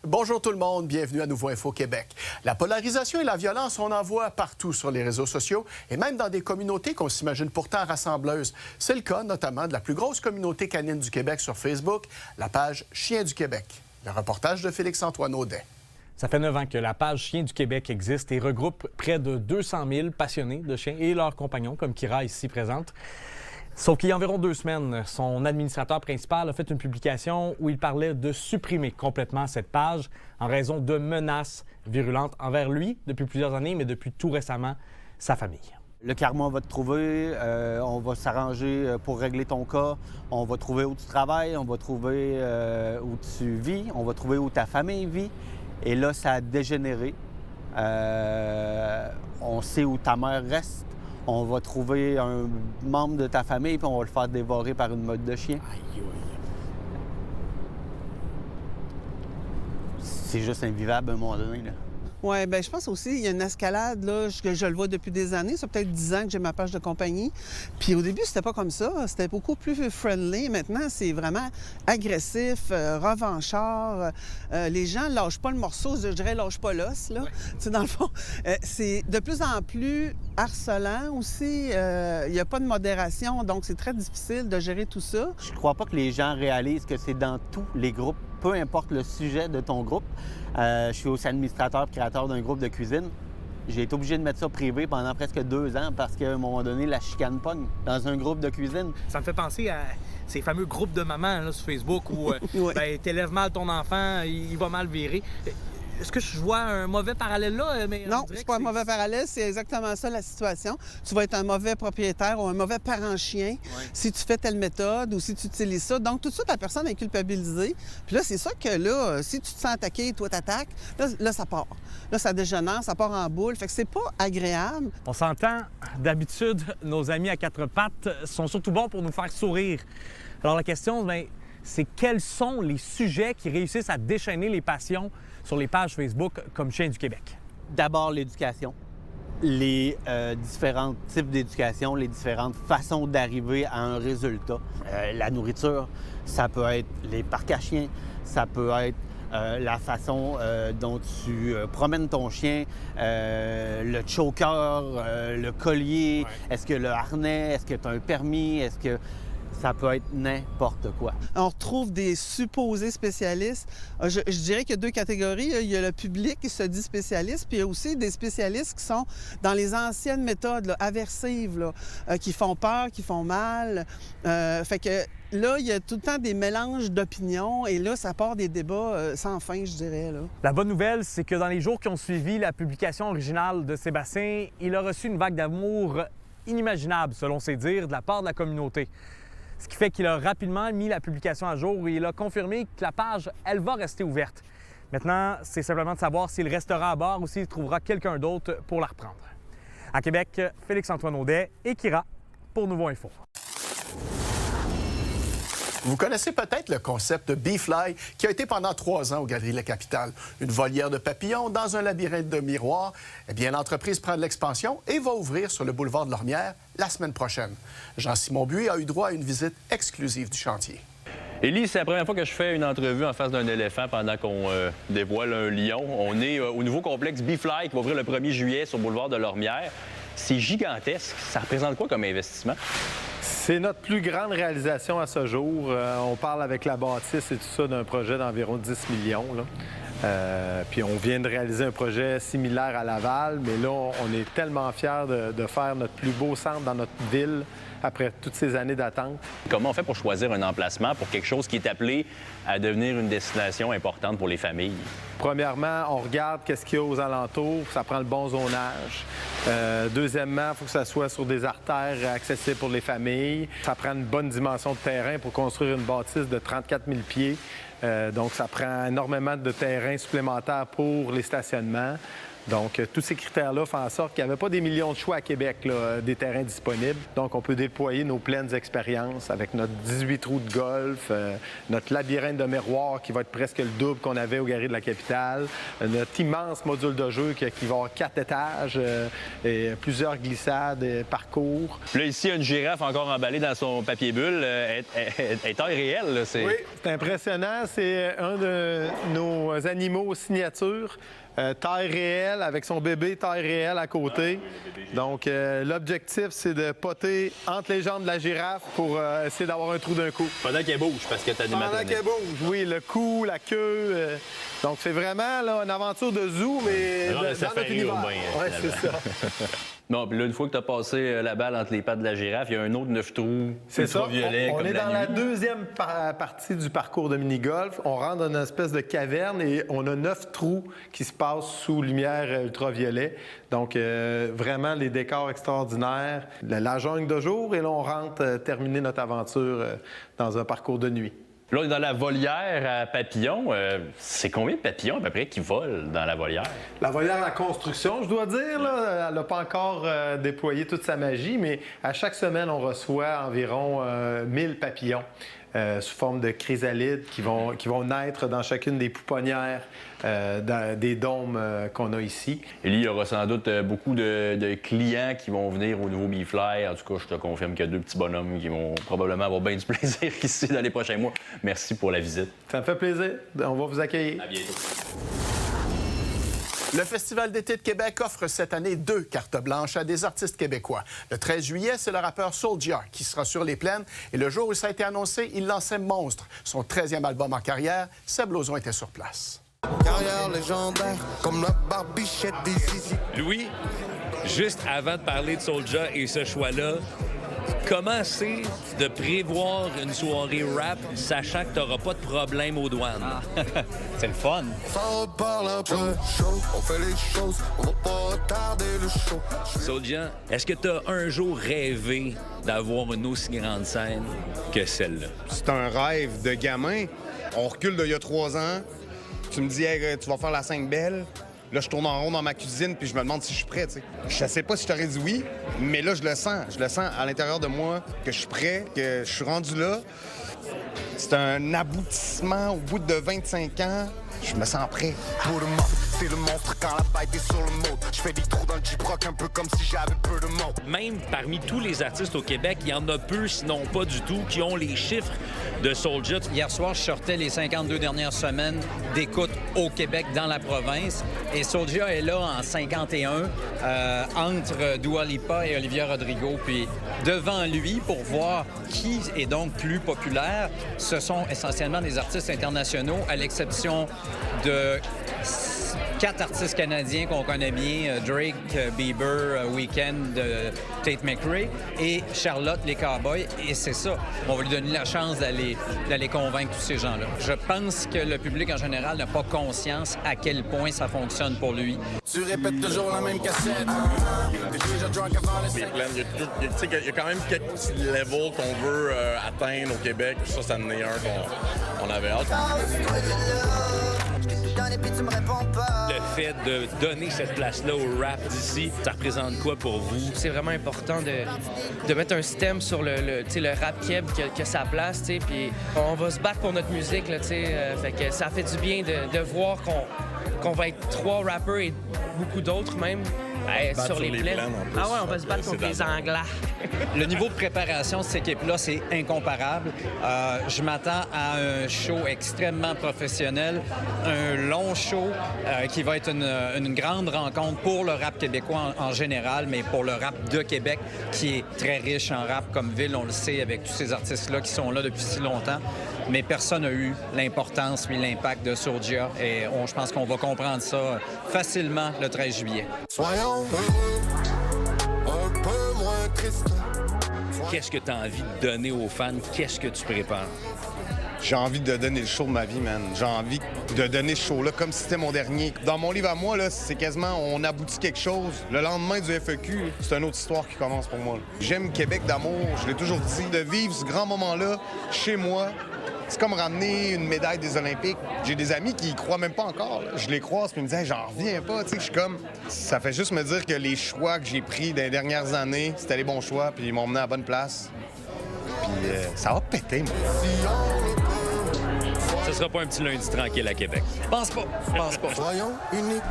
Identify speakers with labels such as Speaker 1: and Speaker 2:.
Speaker 1: Bonjour tout le monde, bienvenue à Nouveau Info Québec. La polarisation et la violence, on en voit partout sur les réseaux sociaux et même dans des communautés qu'on s'imagine pourtant rassembleuses. C'est le cas notamment de la plus grosse communauté canine du Québec sur Facebook, la page Chiens du Québec. Le reportage de Félix-Antoine Audet.
Speaker 2: Ça fait 9 ans que la page Chiens du Québec existe et regroupe près de 200 000 passionnés de chiens et leurs compagnons, comme Kira ici présente. Sauf qu'il y a environ 2 semaines, son administrateur principal a fait une publication où il parlait de supprimer complètement cette page en raison de menaces virulentes envers lui depuis plusieurs années, mais depuis tout récemment, sa famille.
Speaker 3: Le karma va te trouver, on va s'arranger pour régler ton cas, on va trouver où tu travailles, on va trouver où tu vis, on va trouver où ta famille vit. Et là, ça a dégénéré. On sait où ta mère reste. On va trouver un membre de ta famille puis on va le faire dévorer par une meute de chiens. C'est juste invivable à un moment donné, là.
Speaker 4: Oui, bien, je pense aussi qu'il y a une escalade, là, que je le vois depuis des années. Ça fait peut-être 10 ans que j'ai ma page de compagnie. Puis au début, c'était pas comme ça. C'était beaucoup plus friendly. Maintenant, c'est vraiment agressif, revanchard. Les gens lâchent pas le morceau, je dirais lâchent pas l'os, là. Ouais. Tu sais, dans le fond, c'est de plus en plus harcelant aussi. Il n'y a pas de modération, donc c'est très difficile de gérer tout ça.
Speaker 3: Je crois pas que les gens réalisent que c'est dans tous les groupes, peu importe le sujet de ton groupe. Je suis aussi administrateur, créateur d'un groupe de cuisine. J'ai été obligé de mettre ça privé pendant presque 2 ans parce qu'à un moment donné, la chicane pogne dans un groupe de cuisine.
Speaker 5: Ça me fait penser à ces fameux groupes de mamans là, sur Facebook où
Speaker 4: oui.
Speaker 5: T'élèves mal ton enfant, il va mal virer. Est-ce que je vois un mauvais parallèle là? Mais
Speaker 4: non, c'est pas un mauvais parallèle, c'est exactement ça la situation. Tu vas être un mauvais propriétaire ou un mauvais parent-chien si tu fais telle méthode ou si tu utilises ça. Donc, tout de suite, la personne est culpabilisée. Puis là, c'est ça que là, si tu te sens attaqué, toi t'attaques, là, ça part. Là, ça dégénère, ça part en boule. Fait que c'est pas agréable.
Speaker 2: On s'entend, d'habitude, nos amis à 4 pattes sont surtout bons pour nous faire sourire. Alors la question, bien, c'est quels sont les sujets qui réussissent à déchaîner les passions sur les pages Facebook comme Chiens du Québec?
Speaker 3: D'abord, l'éducation. Les différents types d'éducation, les différentes façons d'arriver à un résultat. La nourriture, ça peut être les parcs à chiens, ça peut être la façon dont tu promènes ton chien, le choker, le collier, est-ce que le harnais, est-ce que tu as un permis, est-ce que... Ça peut être n'importe quoi.
Speaker 4: On retrouve des supposés spécialistes. Je dirais qu'il y a 2 catégories. Il y a le public qui se dit spécialiste, puis il y a aussi des spécialistes qui sont dans les anciennes méthodes là, aversives, là, qui font peur, qui font mal. Fait que là, il y a tout le temps des mélanges d'opinions et là, ça part des débats sans fin, je dirais. Là.
Speaker 2: La bonne nouvelle, c'est que dans les jours qui ont suivi la publication originale de Sébastien, il a reçu une vague d'amour inimaginable, selon ses dires, de la part de la communauté. Ce qui fait qu'il a rapidement mis la publication à jour et il a confirmé que la page, elle va rester ouverte. Maintenant, c'est simplement de savoir s'il restera à bord ou s'il trouvera quelqu'un d'autre pour la reprendre. À Québec, Félix-Antoine Audet et Kira pour Nouveau Info.
Speaker 1: Vous connaissez peut-être le concept de Bee-Fly qui a été pendant 3 ans aux Galeries de la Capitale. Une volière de papillons dans un labyrinthe de miroirs. Eh bien, l'entreprise prend de l'expansion et va ouvrir sur le boulevard de Lormière la semaine prochaine. Jean-Simon Buis a eu droit à une visite exclusive du chantier.
Speaker 6: Élie, c'est la première fois que je fais une entrevue en face d'un éléphant pendant qu'on dévoile un lion. On est au nouveau complexe Bee-Fly qui va ouvrir le 1er juillet sur le boulevard de Lormière. C'est gigantesque. Ça représente quoi comme investissement?
Speaker 7: C'est notre plus grande réalisation à ce jour. On parle avec la bâtisse et tout ça d'un projet d'environ 10 millions. Là. Puis on vient de réaliser un projet similaire à Laval, mais là, on est tellement fiers de faire notre plus beau centre dans notre ville après toutes ces années d'attente.
Speaker 6: Comment on fait pour choisir un emplacement pour quelque chose qui est appelé à devenir une destination importante pour les familles?
Speaker 7: Premièrement, on regarde qu'est-ce qu'il y a aux alentours, ça prend le bon zonage. Deuxièmement, il faut que ça soit sur des artères accessibles pour les familles. Ça prend une bonne dimension de terrain pour construire une bâtisse de 34 000 pieds. Donc, ça prend énormément de terrain supplémentaire pour les stationnements. Donc, tous ces critères-là font en sorte qu'il n'y avait pas des millions de choix à Québec, là, des terrains disponibles. Donc, on peut déployer nos pleines expériences avec notre 18 trous de golf, notre labyrinthe de miroirs qui va être presque le double qu'on avait au Galerie de la Capitale, notre immense module de jeu qui va avoir 4 étages et plusieurs glissades et parcours.
Speaker 6: Là, ici, il y a une girafe encore emballée dans son papier bulle. Elle est taille réelle, là.
Speaker 7: Oui, c'est impressionnant. C'est un de nos animaux signature. Taille réelle, avec son bébé taille réelle à côté. Donc, l'objectif, c'est de poter entre les jambes de la girafe pour essayer d'avoir un trou d'un coup.
Speaker 6: Pendant qu'elle bouge, parce que t'as des
Speaker 7: Pendant qu'elle bouge, oui, le cou, la queue. Donc, c'est vraiment là, une aventure de zoo, mais dans notre univers. Oui, c'est ça.
Speaker 6: Non, puis là, une fois que tu as passé la balle entre les pattes de la girafe, il y a un autre 9 trous ultraviolet.
Speaker 7: On est dans la deuxième partie du parcours de mini-golf. On rentre dans une espèce de caverne et on a 9 trous qui se passent sous lumière ultraviolet. Donc, vraiment, les décors extraordinaires. La jungle de jour et là, on rentre terminer notre aventure dans un parcours de nuit.
Speaker 6: Là, on est dans la volière à papillons. C'est combien de papillons, à peu près, qui volent dans la volière?
Speaker 7: La volière en construction, je dois dire, là, elle n'a pas encore déployé toute sa magie, mais à chaque semaine, on reçoit environ 1000 papillons sous forme de chrysalides qui vont naître dans chacune des pouponnières des dômes qu'on a ici.
Speaker 6: Et il y aura sans doute beaucoup de clients qui vont venir au nouveau Bee-Fly. En tout cas, je te confirme qu'il y a 2 petits bonhommes qui vont probablement avoir bien du plaisir ici dans les prochains mois. Merci pour la visite.
Speaker 7: Ça me fait plaisir. On va vous accueillir.
Speaker 6: À bientôt.
Speaker 1: Le Festival d'été de Québec offre cette année 2 cartes blanches à des artistes québécois. Le 13 juillet, c'est le rappeur Soulja qui sera sur les plaines. Et le jour où ça a été annoncé, il lançait Monstre, son 13e album en carrière. Seb Lauzon était sur place.
Speaker 8: Carrière légendaire, comme la barbichette des Zizi.
Speaker 9: Louis, juste avant de parler de Soulja et ce choix-là, comment c'est de prévoir une soirée rap sachant que tu n'auras pas de problème aux douanes?
Speaker 2: C'est le fun.
Speaker 8: Ça reparle un peu chaud, on fait les choses, on va pas retarder le show.
Speaker 9: Soulja, est-ce que tu as un jour rêvé d'avoir une aussi grande scène que celle-là?
Speaker 10: C'est un rêve de gamin. On recule d'il y a 3 ans. Tu me dis, hey, tu vas faire la 5 belle. Là, je tourne en rond dans ma cuisine puis je me demande si je suis prêt, tu sais. Je sais pas si je t'aurais dit oui, mais là, je le sens. Je le sens à l'intérieur de moi que je suis prêt, que je suis rendu là. C'est un aboutissement au bout de 25 ans. Je me sens prêt.
Speaker 8: Pour le monstre, c'est le monstre quand la bête est sur le mot. Je fais des trous dans le J-Proc un peu comme si j'avais peu de mots.
Speaker 9: Même parmi tous les artistes au Québec, il y en a peu, sinon pas du tout, qui ont les chiffres de Soulja.
Speaker 11: Hier soir, je sortais les 52 dernières semaines d'écoute au Québec, dans la province. Et Soulja est là en 51, entre Dua Lipa et Olivia Rodrigo. Puis devant lui, pour voir qui est donc plus populaire, ce sont essentiellement des artistes internationaux, à l'exception de 4 artistes canadiens qu'on connaît bien, Drake, Bieber, Weeknd, Tate McRae et Charlotte, les Cowboys. Et c'est ça. On va lui donner la chance d'aller convaincre tous ces gens-là. Je pense que le public en général n'a pas conscience à quel point ça fonctionne pour lui.
Speaker 8: Tu répètes toujours la même cassette.
Speaker 12: Il y a quand même quelques petits levels qu'on veut atteindre au Québec. Ça, c'est un qu'on avait hâte.
Speaker 9: Le fait de donner cette place-là au rap d'ici, ça représente quoi pour vous?
Speaker 13: C'est vraiment important de mettre un système sur le rap keb qui a sa place, puis on va se battre pour notre musique, là, fait que ça fait du bien de voir qu'on va être 3 rappeurs et beaucoup d'autres même. Sur les plaines. Ah ouais, on va se battre contre les Anglais.
Speaker 11: Le niveau de préparation de cette équipe-là, c'est incomparable. Je m'attends à un show extrêmement professionnel, un long show qui va être une grande rencontre pour le rap québécois en général, mais pour le rap de Québec, qui est très riche en rap comme ville, on le sait, avec tous ces artistes-là qui sont là depuis si longtemps. Mais personne n'a eu l'importance et l'impact de Soulja. Et je pense qu'on va comprendre ça facilement le 13 juillet.
Speaker 8: Soyons heureux, un peu moins tristes.
Speaker 9: Qu'est-ce que tu as envie de donner aux fans? Qu'est-ce que tu prépares?
Speaker 10: J'ai envie de donner le show de ma vie, man. J'ai envie de donner ce show-là comme si c'était mon dernier. Dans mon livre à moi, là, c'est quasiment on aboutit quelque chose. Le lendemain du FEQ, c'est une autre histoire qui commence pour moi. J'aime Québec d'amour, je l'ai toujours dit. De vivre ce grand moment-là chez moi, C'est comme ramener une médaille des Olympiques. J'ai des amis qui y croient même pas encore. Là. Je les croise puis ils me disent hey, j'en reviens pas. Tu sais, je suis comme. Ça fait juste me dire que les choix que j'ai pris dans les dernières années, c'était les bons choix puis ils m'ont mené à la bonne place. Puis ça va péter, moi.
Speaker 9: Ce sera pas un petit lundi tranquille à Québec.
Speaker 11: Pense pas.
Speaker 8: Soyons uniques.